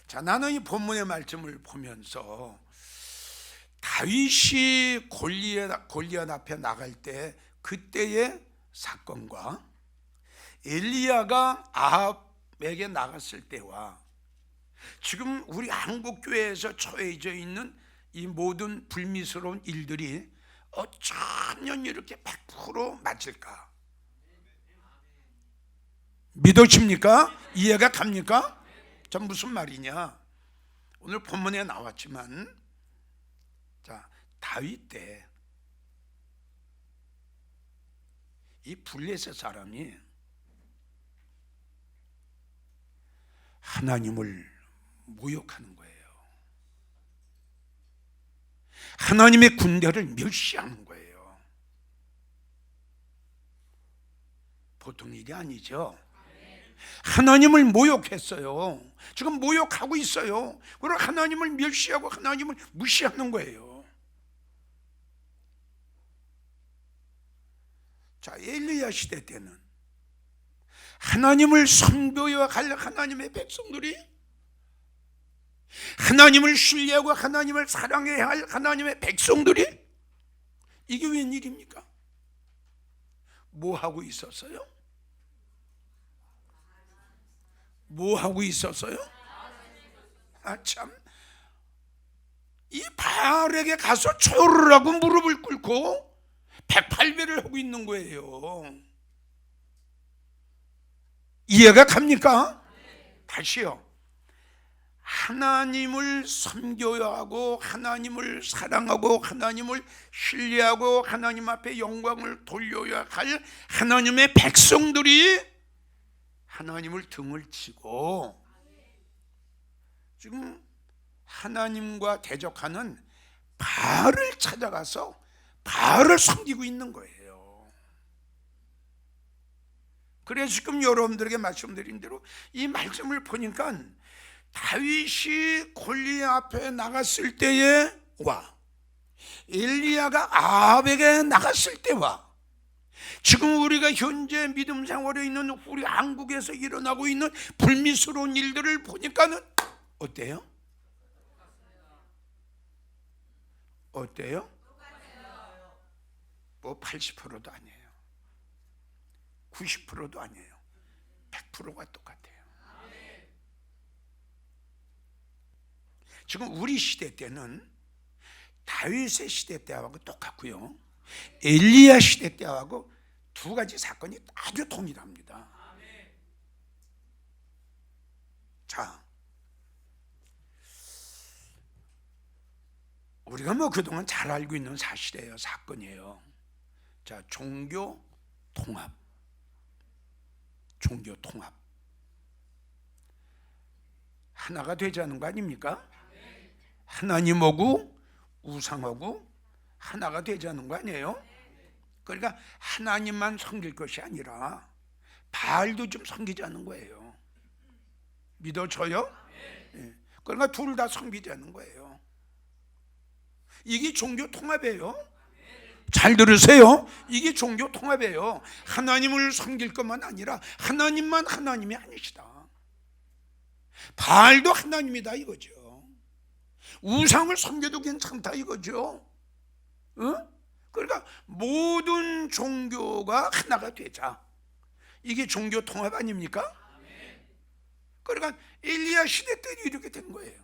자, 나는 이 본문의 말씀을 보면서 다윗이 골리앗 앞에 나갈 때 그때의 사건과 엘리야가 아합에게 나갔을 때와 지금 우리 한국교회에서 처해져 있는 이 모든 불미스러운 일들이 어쩌면 이렇게 100% 맞을까? 믿으십니까? 이해가 갑니까? 자, 무슨 말이냐? 오늘 본문에 나왔지만, 자, 다윗 때 이 블레셋 사람이 하나님을 모욕하는 거예요. 하나님의 군대를 멸시하는 거예요. 보통 일이 아니죠. 하나님을 모욕했어요. 지금 모욕하고 있어요. 그리고 하나님을 멸시하고 하나님을 무시하는 거예요. 자, 엘리야 시대 때는 하나님을 섬겨야 할 하나님의 백성들이, 하나님을 신뢰하고 하나님을 사랑해야 할 하나님의 백성들이, 이게 웬일입니까? 뭐 하고 있었어요? 뭐 하고 있었어요? 아, 참, 이 바알에게 가서 절을 하고 무릎을 꿇고 108배를 하고 있는 거예요. 이해가 갑니까? 다시요. 하나님을 섬겨야 하고 하나님을 사랑하고 하나님을 신뢰하고 하나님 앞에 영광을 돌려야 할 하나님의 백성들이 하나님을 등을 치고 지금 하나님과 대적하는 바알을 찾아가서 바알을 섬기고 있는 거예요. 그래서 지금 여러분들에게 말씀드린 대로 이 말씀을 보니까 다윗이 골리앗 앞에 나갔을 때와 엘리야가 아합에게 나갔을 때와 지금 우리가 현재 믿음 생활에 있는 우리 한국에서 일어나고 있는 불미스러운 일들을 보니까는 어때요? 어때요? 뭐 80%도 아니에요. 90%도 아니에요. 100%가 똑같아요. 지금 우리 시대 때는 다윗의 시대 때하고 똑같고요, 엘리야 시대 때하고 두 가지 사건이 아주 동일합니다. 자, 우리가 뭐 그동안 잘 알고 있는 사실이에요. 사건이에요. 자, 종교 통합. 종교 통합. 하나가 되자는 거 아닙니까? 하나님하고 우상하고 하나가 되자는 거 아니에요? 그러니까 하나님만 섬길 것이 아니라 바알도 좀 섬기자는 거예요. 믿어져요? 그러니까 둘 다 섬기자는 거예요. 이게 종교 통합이에요. 잘 들으세요. 이게 종교 통합이에요. 하나님을 섬길 것만 아니라 하나님만 하나님이 아니시다. 바알도 하나님이다 이거죠. 우상을 섬겨도 괜찮다 이거죠. 그러니까 모든 종교가 하나가 되자. 이게 종교 통합 아닙니까? 그러니까 엘리야 시대 때 이렇게 된 거예요.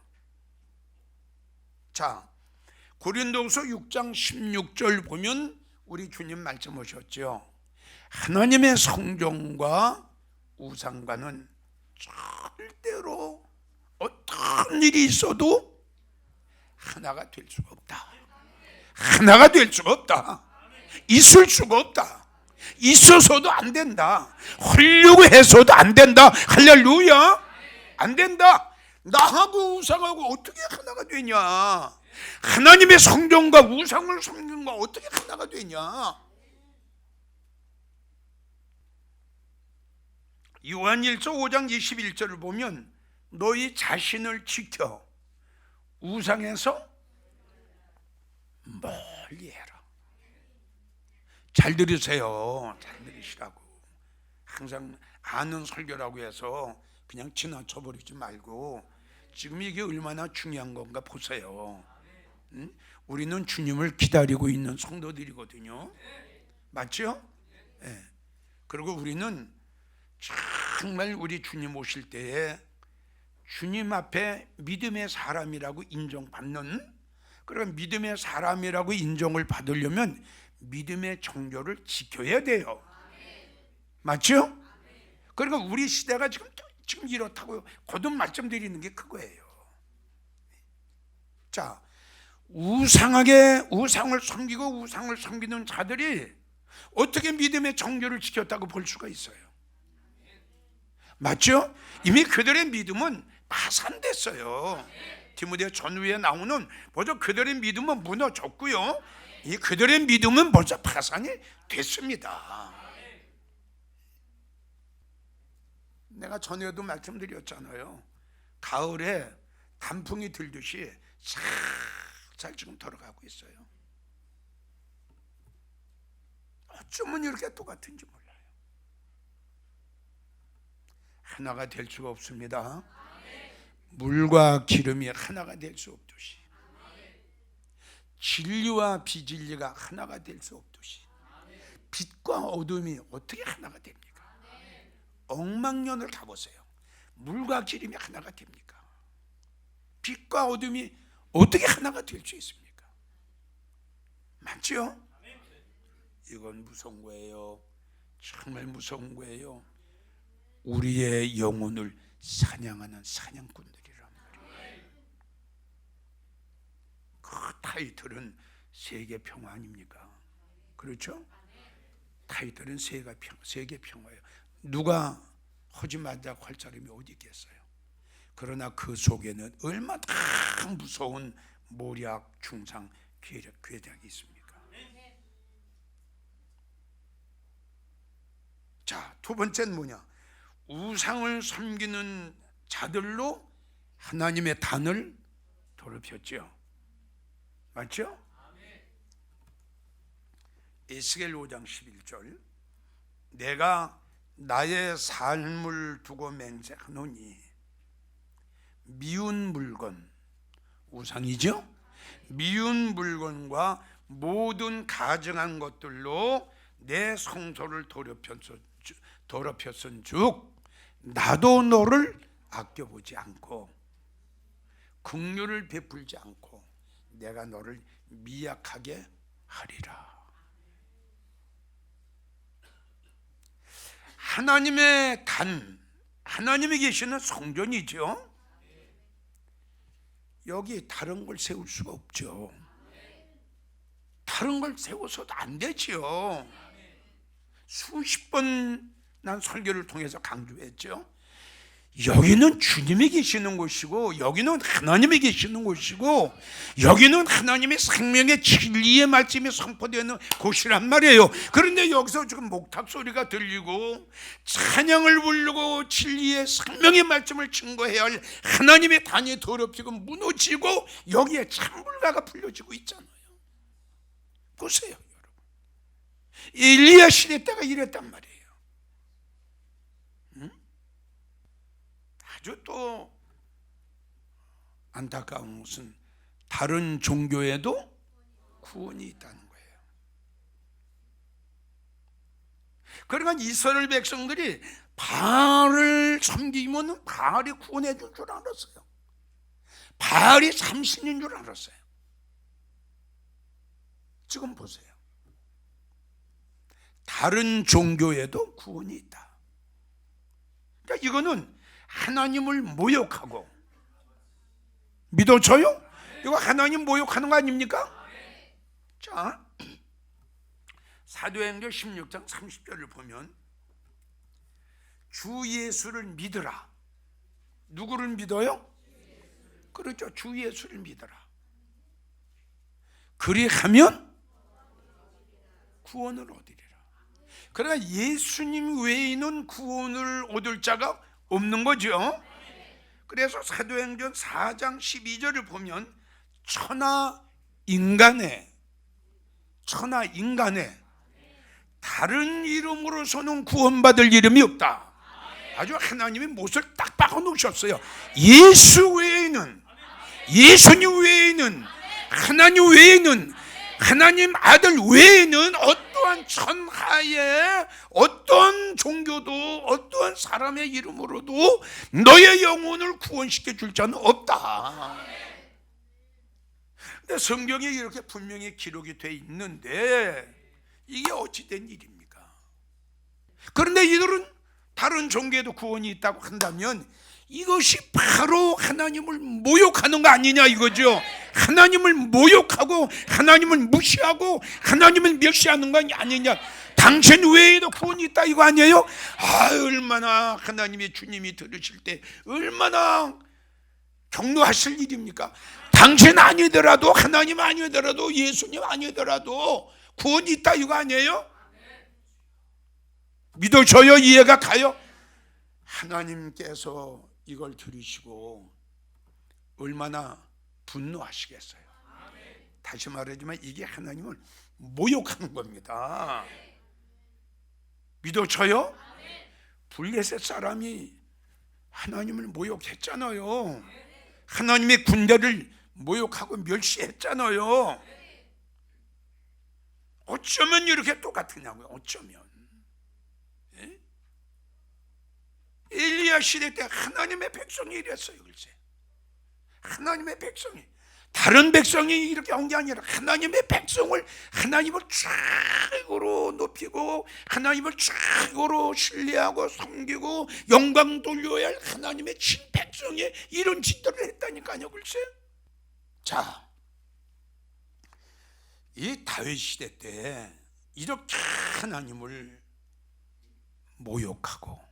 자, 고린도후서 6장 16절 보면 우리 주님 말씀하셨죠. 하나님의 성전과 우상과는 절대로 어떤 일이 있어도 하나가 될 수가 없다. 하나가 될 수가 없다. 있을 수가 없다. 있어서도 안 된다. 하려고 해서도 안 된다. 할렐루야. 안 된다. 나하고 우상하고 어떻게 하나가 되냐? 하나님의 성전과 우상을 섬기는 거 어떻게 하나가 되냐? 요한일서 5장 21절을 보면 너희 자신을 지켜 우상에서 멀리해라. 잘 들으세요. 잘 들으시라고. 항상 아는 설교라고 해서 그냥 지나쳐 버리지 말고 지금 이게 얼마나 중요한 건가 보세요. 우리는 주님을 기다리고 있는 성도들이거든요. 맞죠? 네. 그리고 우리는 정말 우리 주님 오실 때에 주님 앞에 믿음의 사람이라고 인정받는, 그런 믿음의 사람이라고 인정을 받으려면 믿음의 정교를 지켜야 돼요. 맞죠? 그러니까 우리 시대가 지금 이렇다고요. 거듭 말씀드리는 게 그거예요. 자, 우상을 섬기고 우상을 섬기는 자들이 어떻게 믿음의 정교를 지켰다고 볼 수가 있어요? 맞죠? 이미 그들의 믿음은 파산됐어요. 디모데 전후에 나오는 벌써 그들의 믿음은 무너졌고요. 이 그들의 믿음은 벌써 파산이 됐습니다. 내가 전에도 말씀드렸잖아요. 가을에 단풍이 들듯이 살살 지금 들어가고 있어요. 어쩌면 이렇게 똑같은지 몰라요. 하나가 될 수가 없습니다. 물과 기름이 하나가 될 수 없듯이, 진리와 비진리가 하나가 될 수 없듯이, 빛과 어둠이 어떻게 하나가 됩니까? 억만년을 가보세요. 물과 기름이 하나가 됩니까? 빛과 어둠이 어떻게 하나가 될 수 있습니까? 맞죠? 이건 무서운 거예요. 정말 무서운 거예요. 우리의 영혼을 사냥하는 사냥꾼들이란 말이에요. 그 타이틀은 세계 평화 아닙니까? 그렇죠? 타이틀은 세계 평화예요. 누가 하지 말자고 할 사람이 어디 있겠어요? 그러나 그 속에는 얼마나 무서운 모략, 중상, 괴력이 있습니까? 자, 두 번째는 뭐냐? 우상을 섬기는 자들로 하나님의 단을 더럽혔죠. 맞죠? 에스겔 5장 11절, 내가 나의 삶을 두고 맹세하노니 미운 물건, 우상이죠? 미운 물건과 모든 가증한 것들로 내 성소를 더럽혔은즉 나도 너를 아껴보지 않고 긍휼을 베풀지 않고 내가 너를 미약하게 하리라. 하나님의 단, 하나님이 계시는 성전이죠. 여기 다른 걸 세울 수가 없죠. 다른 걸 세워서도 안 되죠. 수십 번 난 설교를 통해서 강조했죠. 여기는 주님이 계시는 곳이고, 여기는 하나님이 계시는 곳이고, 여기는 하나님의 생명의 진리의 말씀이 선포되는 곳이란 말이에요. 그런데 여기서 지금 목탁 소리가 들리고 찬양을 부르고 진리의 생명의 말씀을 증거해야 할 하나님의 단이 더럽히고 무너지고 여기에 찬물가가 불려지고 있잖아요. 보세요, 여러분. 엘리야 시대 때가 이랬단 말이에요. 아주 또 안타까운 것은 다른 종교에도 구원이 있다는 거예요. 그러니까 이스라엘 백성들이 바알을 섬기면 바알이 구원해 줄 줄 알았어요. 바알이 삼신인 줄 알았어요. 지금 보세요. 다른 종교에도 구원이 있다. 그러니까 이거는 하나님을 모욕하고, 믿어져요? 이거 하나님 모욕하는 거 아닙니까? 자, 사도행전 16장 30절을 보면 주 예수를 믿으라. 누구를 믿어요? 그렇죠. 주 예수를 믿어라. 그리하면 구원을 얻으리라. 그러나 예수님 외에는 구원을 얻을 자가 없는 거죠. 그래서 사도행전 4장 12절을 보면 천하 인간에 다른 이름으로서는 구원받을 이름이 없다. 아주 하나님이 못을 딱 박아놓으셨어요. 예수 외에는, 예수님 외에는, 하나님 외에는, 하나님 아들 외에는 어떠한 천하에 어떤 종교도 어떠한 사람의 이름으로도 너의 영혼을 구원시켜 줄 자는 없다. 근데 성경에 이렇게 분명히 기록이 돼 있는데 이게 어찌된 일입니까? 그런데 이들은 다른 종교에도 구원이 있다고 한다면 이것이 바로 하나님을 모욕하는 거 아니냐 이거죠. 하나님을 모욕하고 하나님을 무시하고 하나님을 멸시하는 거 아니냐. 당신 외에도 구원이 있다 이거 아니에요? 얼마나 하나님의 주님이 들으실 때 얼마나 격노하실 일입니까? 당신 아니더라도, 하나님 아니더라도, 예수님 아니더라도 구원이 있다 이거 아니에요? 믿어져요? 이해가 가요? 하나님께서 이걸 들으시고 얼마나 분노하시겠어요. 다시 말하지만 이게 하나님을 모욕하는 겁니다. 믿어져요? 블레셋 사람이 하나님을 모욕했잖아요. 하나님의 군대를 모욕하고 멸시했잖아요. 어쩌면 이렇게 똑같으냐고요. 어쩌면 엘리야 시대 때 하나님의 백성이 이랬어요. 글쎄, 하나님의 백성이, 다른 백성이 이렇게 한 게 아니라 하나님의 백성을, 하나님을 최고로 높이고 하나님을 최고로 신뢰하고 섬기고 영광 돌려야 할 하나님의 친백성이 이런 짓들을 했다니까요. 글쎄. 자, 이 다윗 시대 때 이렇게 하나님을 모욕하고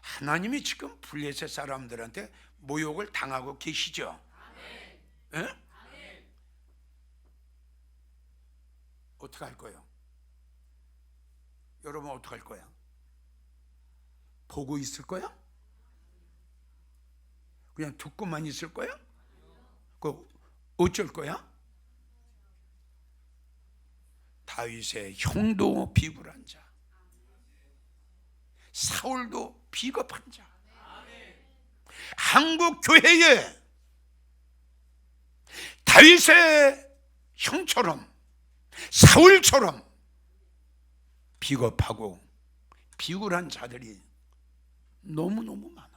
하나님이 지금 블레셋 사람들한테 모욕을 당하고 계시죠. 예? 어떻게 할 거예요? 여러분 어떻게 할 거야? 보고 있을 거야? 그냥 듣고만 있을 거야? 그 어쩔 거야? 다윗의 형도 비굴한 자, 사울도 비겁한 자, 한국 교회에 다윗의 형처럼 사울처럼 비겁하고 비굴한 자들이 너무너무 많아요.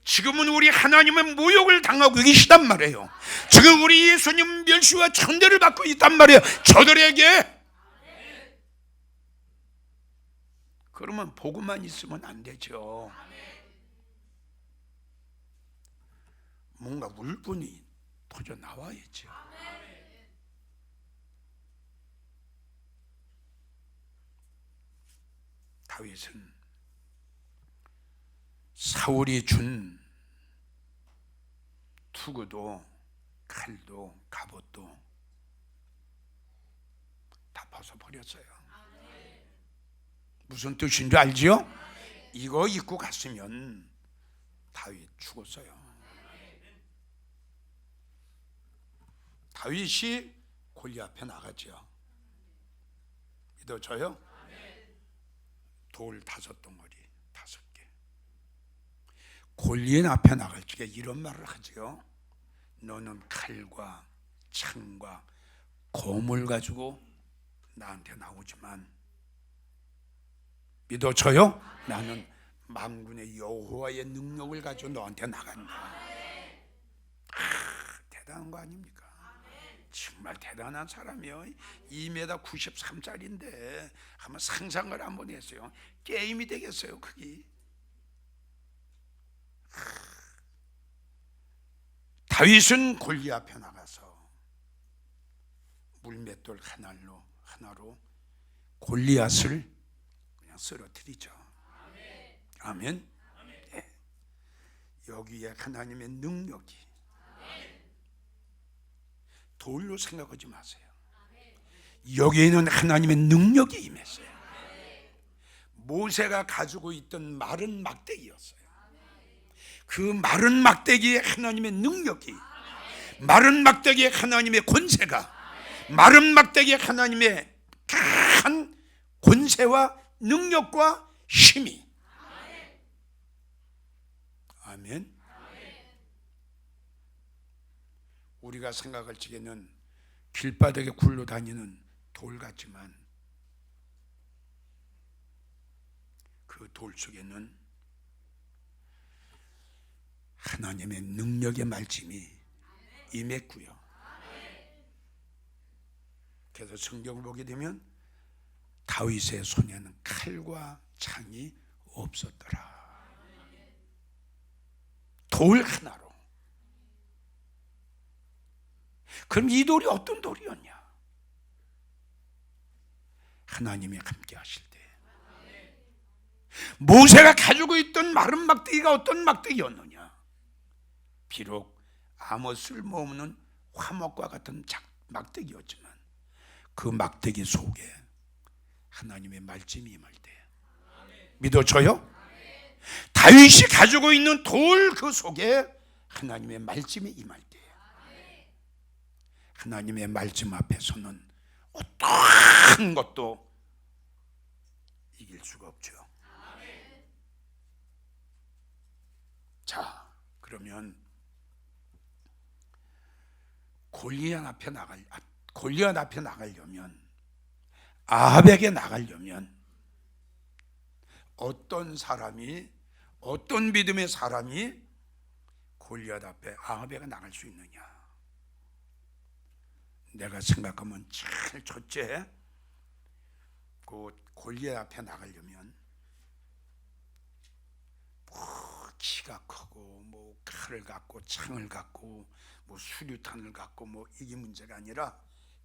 지금은 우리 하나님의 모욕을 당하고 계시단 말이에요. 지금 우리 예수님 멸시와 천대를 받고 있단 말이에요. 저들에게. 그러면 보고만 있으면 안 되죠. 뭔가 울분이 터져 나와야죠. 다윗은 사울이 준 투구도 칼도 갑옷도 다 벗어버렸어요. 무슨 뜻인 줄 알지요? 이거 입고 갔으면 다윗 죽었어요. 다윗이 골리앗 앞에 나가죠. 믿어져요? 돌 5덩어리 5개. 골리앗 앞에 나갈 적에 이런 말을 하죠. 너는 칼과 창과 검을 가지고 나한테 나오지만 믿어져요? 나는 만군의 여호와의 능력을 가지고 너한테 나간다. 대단한 거 아닙니까? 정말 대단한 사람이요. 2m 93짜리인데 한번 상상을 한번 했어요. 게임이 되겠어요, 그게. 다윗은 골리앗 앞에 나가서 물맷돌 하나로 골리앗을 그냥 쓰러뜨리죠. 아멘. 네. 여기에 하나님의 능력이, 돌로 생각하지 마세요. 여기에는 하나님의 능력이 임했어요. 모세가 가지고 있던 마른 막대기였어요. 그 마른 막대기에 하나님의 능력이, 마른 막대기에 하나님의 권세가, 마른 막대기에 하나님의 큰 권세와 능력과 힘이 아멘. 우리가 생각할 적에는 길바닥에 굴러다니는 돌 같지만 그 돌 속에는 하나님의 능력의 말씀이 임했고요. 그래서 성경을 보게 되면 다윗의 손에는 칼과 창이 없었더라. 돌 하나로. 그럼 이 돌이 어떤 돌이었냐? 하나님이 함께 하실 때 모세가 가지고 있던 마른 막대기가 어떤 막대기였느냐? 비록 아무 쓸모없는 화목과 같은 막대기였지만 그 막대기 속에 하나님의 말씀이 임할 때 믿어져요? 다윗이 가지고 있는 돌 그 속에 하나님의 말씀이 임할 때 하나님의 말씀 앞에서는 어떠한 것도 이길 수가 없죠. 자, 그러면 골리앗 앞에 나가려면 아합에게 나가려면 어떤 사람이, 어떤 믿음의 사람이 골리앗 앞에 아합에게 나갈 수 있느냐? 내가 생각하면 제일 첫째, 그 골리앗 앞에 나가려면 키가 크고 뭐 칼을 갖고 창을 갖고 뭐 수류탄을 갖고 뭐 이게 문제가 아니라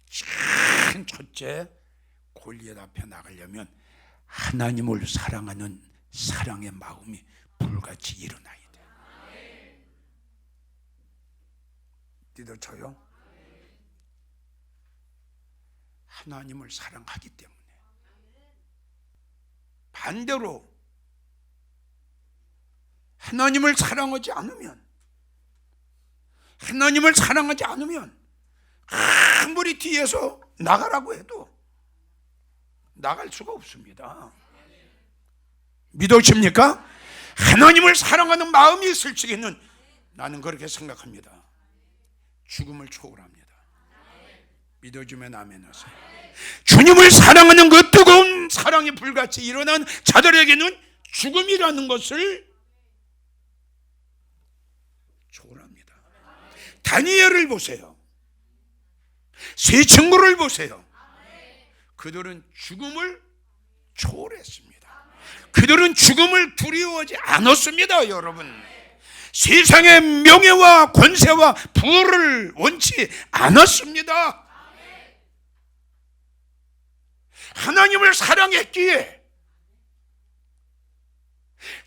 제일 첫째, 골리앗 앞에 나가려면 하나님을 사랑하는 사랑의 마음이 불같이 일어나야 돼. 믿어져요? 하나님을 사랑하기 때문에. 반대로 하나님을 사랑하지 않으면 아무리 뒤에서 나가라고 해도 나갈 수가 없습니다. 믿으십니까? 하나님을 사랑하는 마음이 있을 적에는 나는 그렇게 생각합니다. 죽음을 초월합니다. 믿어주면 아멘 하세요. 주님을 사랑하는 그 뜨거운 사랑이 불같이 일어난 자들에게는 죽음이라는 것을 초월합니다. 다니엘을 보세요. 세 친구를 보세요. 그들은 죽음을 초월했습니다. 그들은 죽음을 두려워하지 않았습니다. 여러분, 세상의 명예와 권세와 부를 원치 않았습니다. 하나님을 사랑했기에,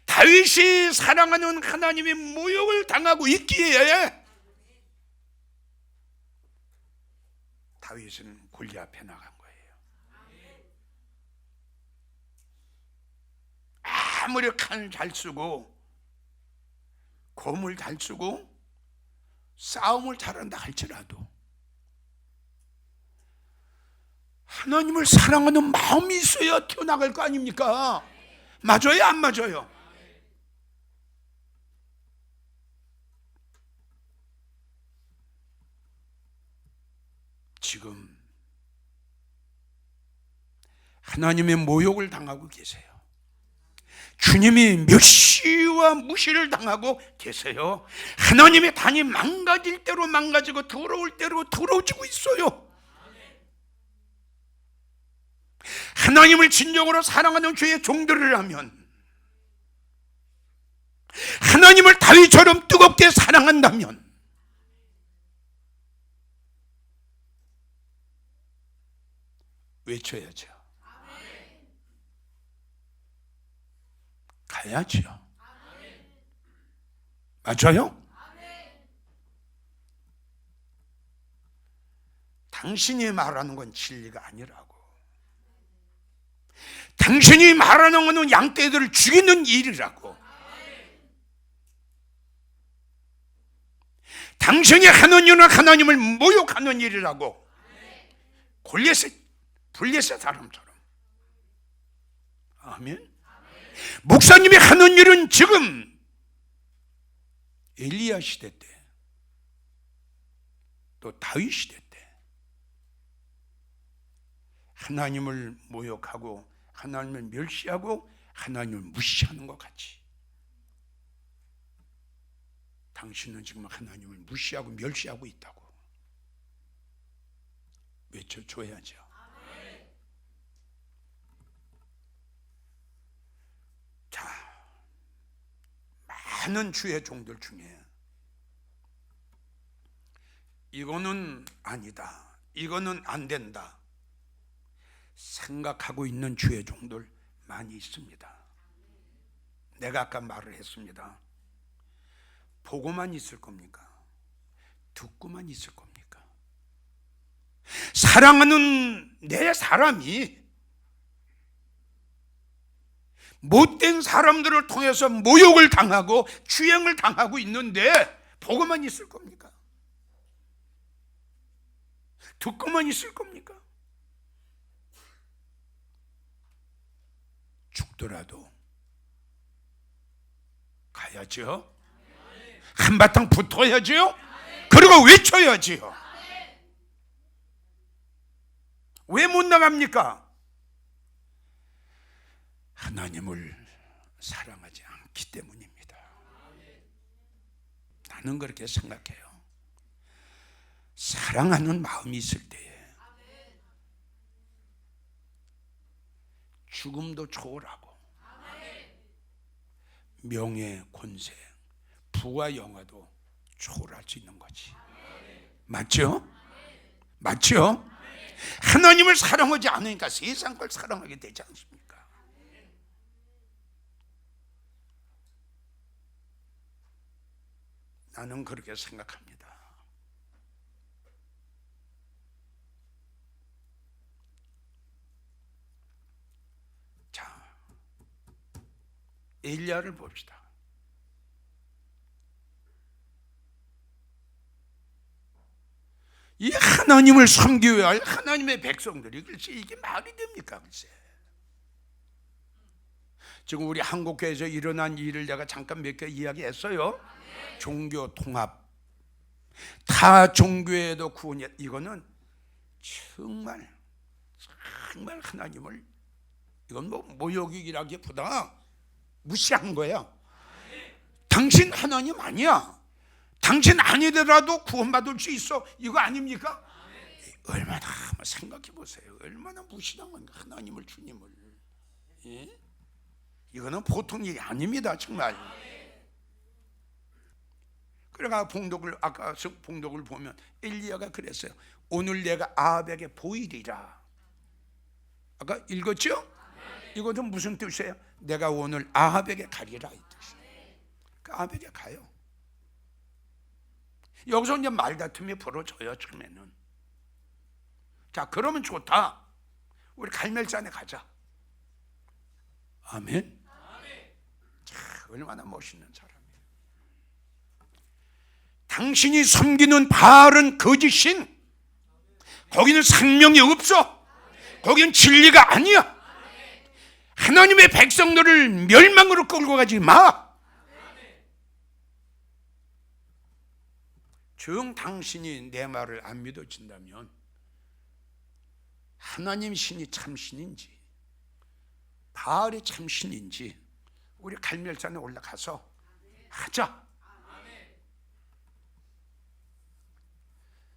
다윗이 사랑하는 하나님의 모욕을 당하고 있기에 다윗은 골리앗 앞에 나간 거예요. 아무리 칼을 잘 쓰고 검을 잘 쓰고 싸움을 잘한다 할지라도 하나님을 사랑하는 마음이 있어야 튀어나갈 거 아닙니까? 맞아요, 안 맞아요? 지금 하나님의 모욕을 당하고 계세요. 주님이 멸시와 무시를 당하고 계세요. 하나님의 단이 망가질 대로 망가지고 더러울 대로 더러워지고 있어요. 하나님을 진정으로 사랑하는 주의 종들이라면, 하나님을 다윗처럼 뜨겁게 사랑한다면 외쳐야죠. 가야죠. 맞아요? 당신이 말하는 건 진리가 아니라고. 당신이 말하는 것은 양떼들을 죽이는 일이라고. 당신이 하는 일은 하나님을 모욕하는 일이라고. 블레셋 사람처럼. 아멘. 목사님이 하는 일은 지금 엘리야 시대 때, 또 다윗 시대 때 하나님을 모욕하고 하나님을 멸시하고 하나님을 무시하는 것 같이 당신은 지금 하나님을 무시하고 멸시하고 있다고 외쳐줘야죠. 자, 많은 주의 종들 중에 이거는 아니다, 이거는 안 된다 생각하고 있는 주의 종들 많이 있습니다. 내가 아까 말을 했습니다. 보고만 있을 겁니까? 듣고만 있을 겁니까? 사랑하는 내 사람이 못된 사람들을 통해서 모욕을 당하고 추행을 당하고 있는데 보고만 있을 겁니까? 듣고만 있을 겁니까? 죽더라도 가야죠. 한바탕 붙어야지요. 그리고 외쳐야지요. 왜 못 나갑니까? 하나님을 사랑하지 않기 때문입니다. 나는 그렇게 생각해요. 사랑하는 마음이 있을 때에 죽음도 초월하고 명예, 권세, 부와 영화도 초월할 수 있는 거지. 맞죠? 맞죠? 하나님을 사랑하지 않으니까 세상 걸 사랑하게 되지 않습니까? 나는 그렇게 생각합니다. 자, 엘리야를 봅시다. 이 하나님을 섬기어야 할 하나님의 백성들이 글쎄 이게 말이 됩니까? 글쎄. 지금 우리 한국교회에서 일어난 일을 내가 잠깐 몇 개 이야기했어요. 종교 통합, 타 종교에도 구원이, 이거는 정말 하나님을, 이건 뭐 모욕이라기보다 무시한 거야. 당신 하나님 아니야. 당신 아니더라도 구원받을 수 있어. 이거 아닙니까? 얼마나, 한번 생각해 보세요. 얼마나 무시당한 하나님을, 주님을. 예? 이거는 보통 일이 아닙니다, 정말. 그래가 아까 봉독을 보면 엘리야가 그랬어요. 오늘 내가 아합에게 보이리라. 아까 읽었죠? 이것은 무슨 뜻이에요? 내가 오늘 아합에게 가리라, 이 뜻이에요. 그 아합에게 가요. 여기서 이제 말다툼이 벌어져요, 처음에는. 자, 그러면 좋다. 우리 갈멜산에 가자. 아멘. 자, 얼마나 멋있는 사람이에요. 당신이 섬기는 바알은 거짓신. 거기는 생명이 없어. 거기는 진리가 아니야. 하나님의 백성들을 멸망으로 끌고 가지 마. 정 당신이 내 말을 안 믿어진다면 하나님 신이 참신인지 바알이 참신인지 우리 갈멜산에 올라가서 하자.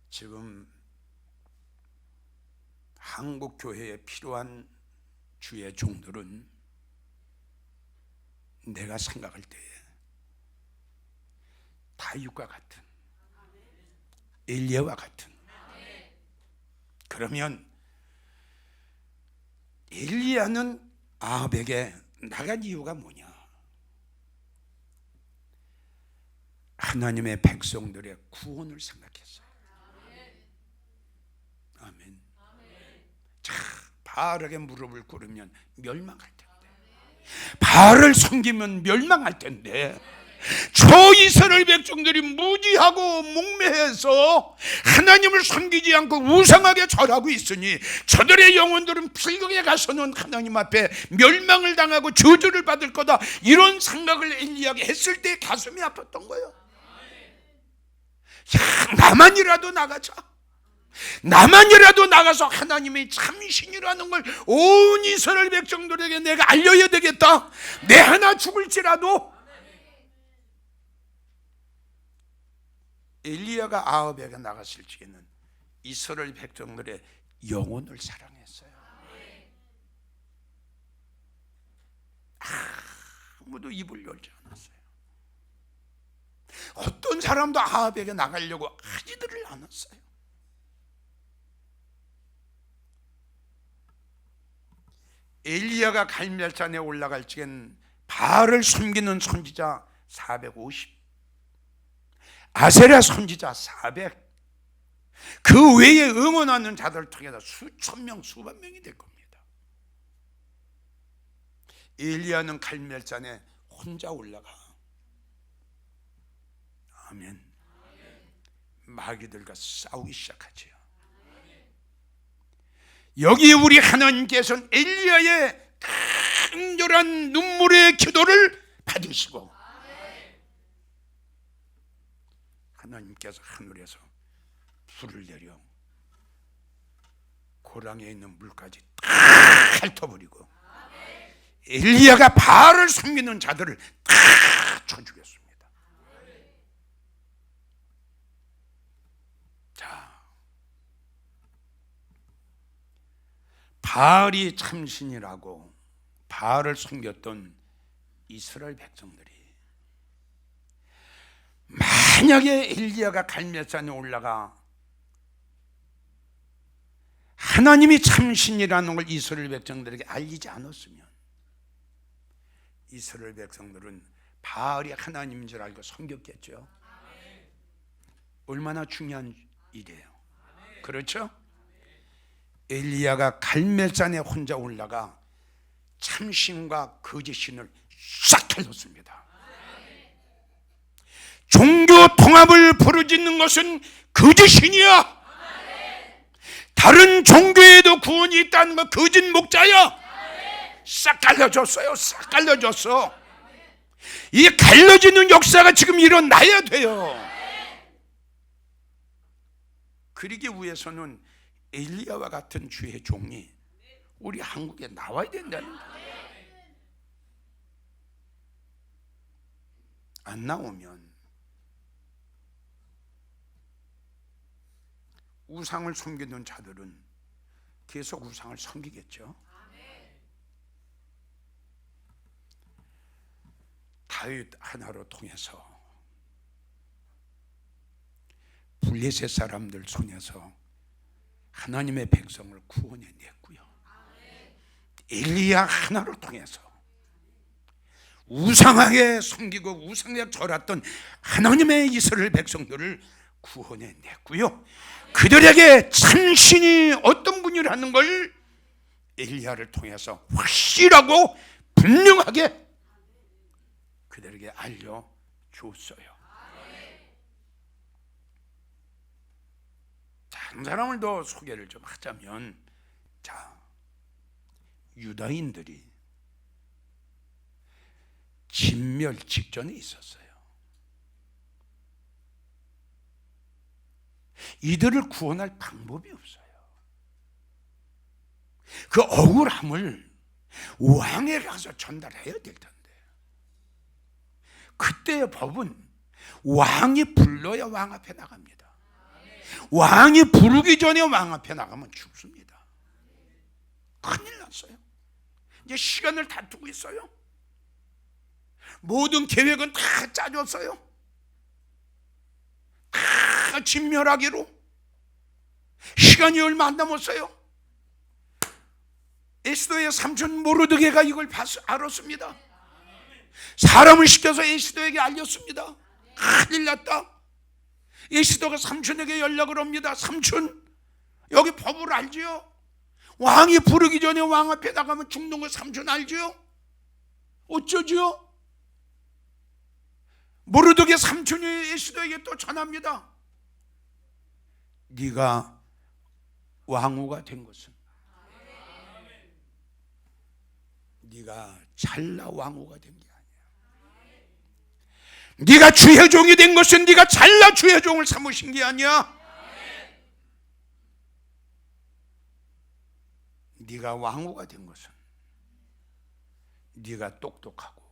지금 한국 교회에 필요한 주의 종들은 내가 생각할 때에 다윗과 같은, 엘리야와 같은. 그러면 엘리야는 아합에게 나간 이유가 뭐냐? 하나님의 백성들의 구원을 생각했어요. 아멘. 자, 바알에게 무릎을 꿇으면 멸망할 텐데, 바알을 섬기면 멸망할 텐데, 저 이스라엘 백성들이 무지하고 목매해서 하나님을 섬기지 않고 우상하게 절하고 있으니 저들의 영혼들은 필경에 가서는 하나님 앞에 멸망을 당하고 저주를 받을 거다. 이런 생각을 엘리야가 했을 때 가슴이 아팠던 거예요. 야, 나만이라도 나가자. 나만이라도 나가서 하나님의 참신이라는 걸 온 이스라엘 백성들에게 내가 알려야 되겠다. 내 하나 죽을지라도. 엘리야가 아합에게 나갔을 적에는 이스라엘 백성들의 영혼을 사랑했어요. 아무도 입을 열지 않았어요. 어떤 사람도 아합에게 나가려고 하지들을 않았어요. 엘리야가 갈멜산에 올라갈 적엔 바알을 섬기는 선지자 450, 아세라 선지자 400, 그 외에 응원하는 자들을 통해서 수천 명, 수만 명이 될 겁니다. 엘리야는 갈멜산에 혼자 올라가. 아멘. 마귀들과 싸우기 시작하지요. 여기 우리 하나님께서는 엘리야의 강렬한 눈물의 기도를 받으시고, 하나님께서 하늘에서 불을 내려 고랑에 있는 물까지 다 핥아버리고 엘리야가 바알을 섬기는 자들을 다 쳐 죽였습니다. 자, 바알이 참신이라고 바알을 섬겼던 이스라엘 백성들이 만약에 엘리야가 갈멜산에 올라가 하나님이 참신이라는 걸 이스라엘 백성들에게 알리지 않았으면 이스라엘 백성들은 바알이 하나님인 줄 알고 섬겼겠죠. 얼마나 중요한 일이에요. 그렇죠? 엘리야가 갈멜산에 혼자 올라가 참신과 거짓신을 싹 털었습니다. 종교 통합을 부르짖는 것은 거짓신이야. 다른 종교에도 구원이 있다는 거 거짓 목자야. 싹 갈라졌어요. 싹 갈라졌어. 이 갈라지는 역사가 지금 일어나야 돼요. 그러기 위해서는 엘리야와 같은 주의 종이 우리 한국에 나와야 된다는 거예요. 안 나오면 우상을 섬기는 자들은 계속 우상을 섬기겠죠. 다윗 하나로 통해서 블레셋 사람들 손에서 하나님의 백성을 구원해냈고요. 엘리야 하나로 통해서 우상하게 섬기고 우상에 절했던 하나님의 이스라엘 백성들을 구원해냈고요. 그들에게 참신이 어떤 분이라는 걸 엘리야를 통해서 확실하고 분명하게 그들에게 알려줬어요. 자, 한 사람을 더 소개를 좀 하자면, 자, 유다인들이 진멸 직전에 있었어요. 이들을 구원할 방법이 없어요. 그 억울함을 왕에 가서 전달해야 될 텐데, 그때의 법은 왕이 불러야 왕 앞에 나갑니다. 왕이 부르기 전에 왕 앞에 나가면 죽습니다. 큰일 났어요. 이제 시간을 다투고 있어요. 모든 계획은 다 짜줬어요. 다 진멸하기로. 시간이 얼마 안 남았어요. 에스더의 삼촌 모르드게가 이걸 알았습니다. 사람을 시켜서 에스더에게 알렸습니다. 큰일 났다. 에스더가 삼촌에게 연락을 합니다. 삼촌, 여기 법을 알지요? 왕이 부르기 전에 왕 앞에 나가면 죽는 거 삼촌 알지요? 어쩌지요? 모르드게 삼촌이 에스더에게 또 전합니다. 네가 왕후가 된 것은 네가 찰나 왕후가 된 게 아니야. 네가 주의 종이 된 것은 네가 잘나 주의 종을 삼으신 게 아니야. 네가 왕후가 된 것은 네가 똑똑하고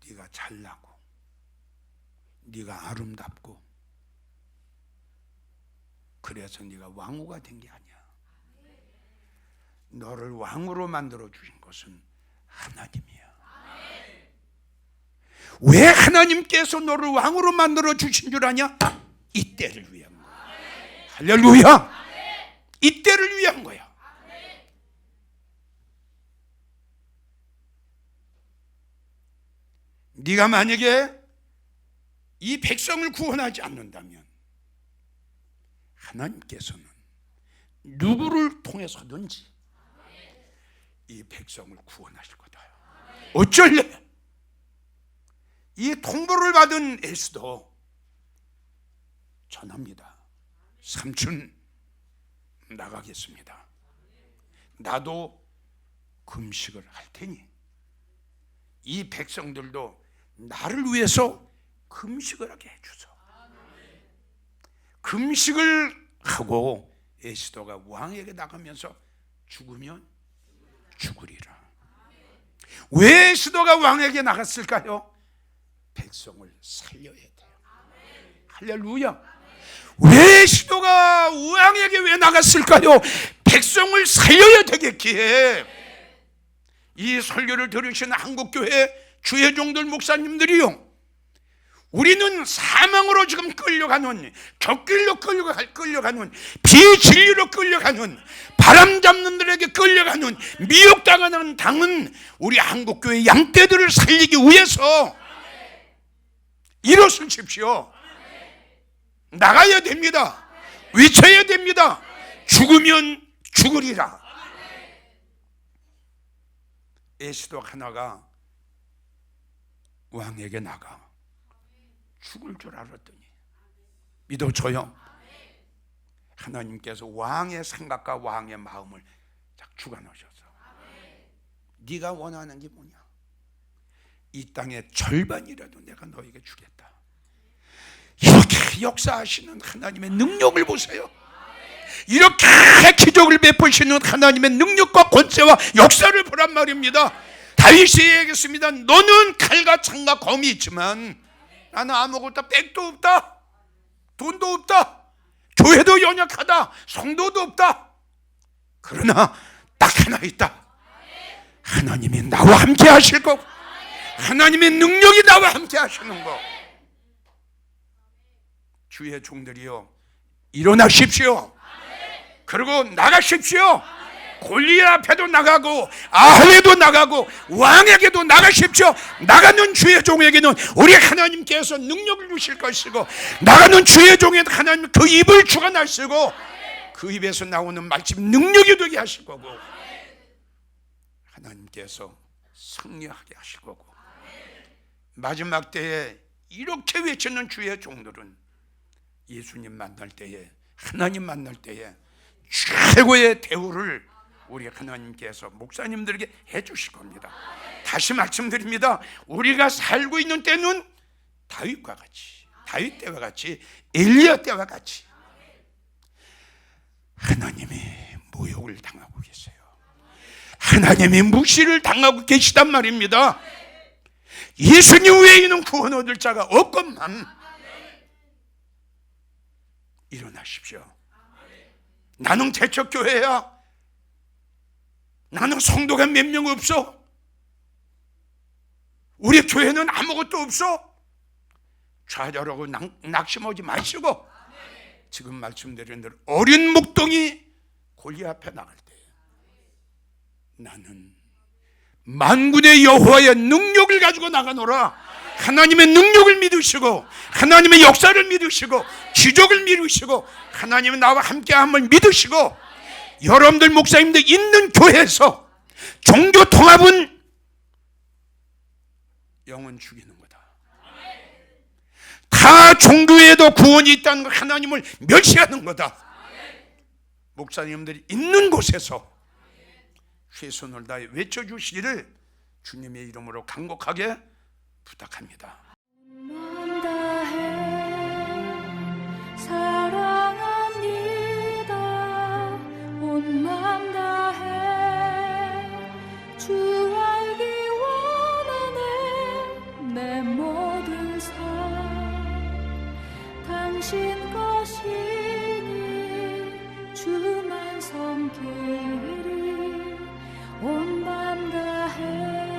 네가 잘나고 네가 아름답고 그래서 네가 왕후가 된 게 아니야. 너를 왕으로 만들어 주신 것은 하나님이야. 왜 하나님께서 너를 왕으로 만들어 주신 줄 아냐? 이때를 위한 거야. 할렐루야. 이때를 위한 거야. 네가 만약에 이 백성을 구원하지 않는다면 하나님께서는 누구를 통해서든지 이 백성을 구원하실 거다. 어쩔래? 이 통보를 받은 에스더 전합니다. 삼촌 나가겠습니다. 나도 금식을 할 테니 이 백성들도 나를 위해서 금식을 하게 해주소. 금식을 하고 에스더가 왕에게 나가면서 죽으면 죽으리라. 왜 에스더가 왕에게 나갔을까요? 백성을 살려야 돼요. 할렐루야. 왜 에스더가 왕에게 왜 나갔을까요? 백성을 살려야 되겠기에. 이 설교를 들으시는 한국교회 주의 종들 목사님들이요, 우리는 사망으로 지금 끌려가는, 격길로 끌려가는, 비진리로 끌려가는, 바람잡는들에게 끌려가는, 미혹당하는 당은 우리 한국교회 양떼들을 살리기 위해서 일어서십시오. 나가야 됩니다. 외쳐야 됩니다. 죽으면 죽으리라. 에스더 하나가 왕에게 나가 죽을 줄 알았더니 믿어줘요. 하나님께서 왕의 생각과 왕의 마음을 딱 주관하셔서 네가 원하는 게 뭐냐? 이 땅의 절반이라도 내가 너에게 주겠다. 이렇게 역사하시는 하나님의 능력을 보세요. 이렇게 기적을 베푸시는 하나님의 능력과 권세와 역사를 보란 말입니다. 다윗이 얘기했습니다. 너는 칼과 창과 검이 있지만 나는 아무것도 백도 없다, 돈도 없다, 교회도 연약하다, 성도도 없다. 그러나 딱 하나 있다. 하나님이 나와 함께 하실 거고 하나님의 능력이 나와 함께 하시는 거. 주의 종들이여 일어나십시오. 그리고 나가십시오. 골리앗 앞에도 나가고 아합에도 나가고 왕에게도 나가십시오. 나가는 주의 종에게는 우리 하나님께서 능력을 주실 것이고, 나가는 주의 종에는 하나님 그 입을 주관하시고 그 입에서 나오는 말씀 능력이 되게 하실 거고, 하나님께서 승리하게 하실 거고, 마지막 때에 이렇게 외치는 주의 종들은 예수님 만날 때에, 하나님 만날 때에 최고의 대우를 우리 하나님께서 목사님들에게 해주실 겁니다. 다시 말씀드립니다. 우리가 살고 있는 때는 다윗과 같이, 다윗 때와 같이, 엘리야 때와 같이 하나님이 모욕을 당하고 계세요. 하나님이 무시를 당하고 계시단 말입니다. 예수님 외에는 구원 얻을 자가 없건만 일어나십시오. 나는 대척교회야. 나는 성도가 몇 명 없어. 우리 교회는 아무것도 없어. 좌절하고 낙심하지 마시고 지금 말씀드린 대로 어린 목동이 골리앗 앞에 나갈 때 나는 만군의 여호와의 능력을 가지고 나가노라. 하나님의 능력을 믿으시고 하나님의 역사를 믿으시고 기적을 믿으시고 하나님은 나와 함께함을 믿으시고, 여러분들 목사님들 있는 교회에서 종교 통합은 영혼 죽이는 거다. 다 종교에도 구원이 있다는 걸 하나님을 멸시하는 거다. 목사님들이 있는 곳에서 최선을 다해 외쳐주시기를 주님의 이름으로 간곡하게 부탁합니다. 당신 것이니 주만 섬기리 온 밤 다해